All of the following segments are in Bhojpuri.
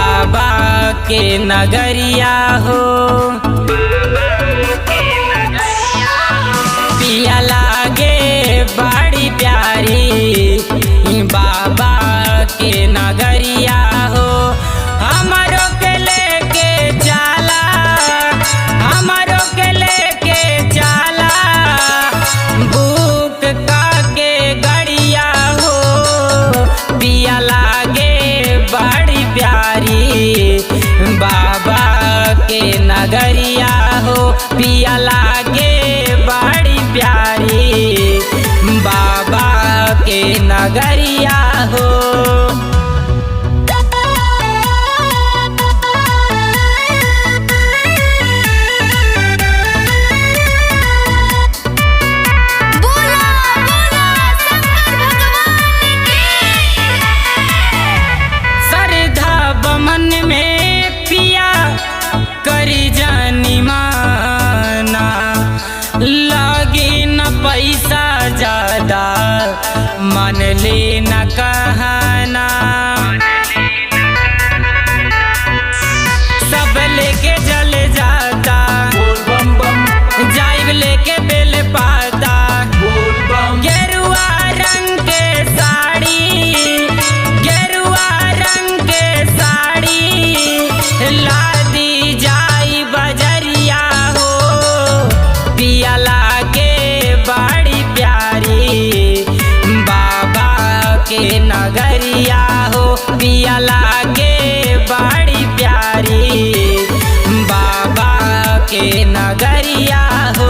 बाबा के नगरिया हो। पिया लागे बड़ी प्यारी बाबा के नगरिया हो। हमारो के लेके चला, हमारो के लेके चला बुक के गड़िया हो। पिया लागे बड़ी प्यारी बाबा के नगरिया हो। पिया लागे बड़ी प्यारी बाबा के नगरिया हो। मन में पिया करी जानी माना, लगी न पैसा ज्यादा मन ले न कहना। सब लेके जल जाता जाइब लेके बेल पाता। गेरुआ रंग के साड़ी, गेरुआ रंग के साड़ी लादी जाई बजरिया हो। पिया लागे बड़ी प्यारी बाबा के नगरिया हो। पिया लागे बड़ी प्यारी बाबा के नगरिया हो।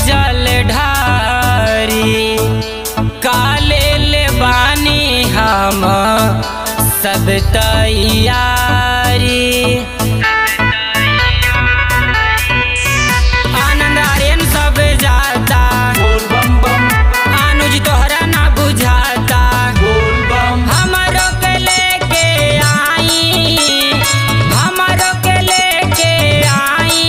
जल ढारी काले ले बानी हम सब तैयारी। आनंद आर्यन सब जाता, अनुज तोहरा ना बुझाता। हमारो के लेके आई, हमारो के लेके आई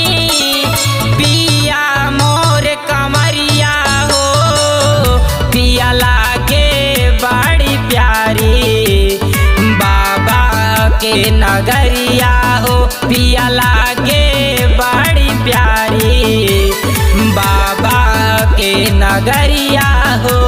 पिया मोर कमरिया हो। पिया लागे बड़ी प्यारी बाबा के नगरिया हो। पिया लागे बड़ी प्यारी बाबा के नगरिया हो।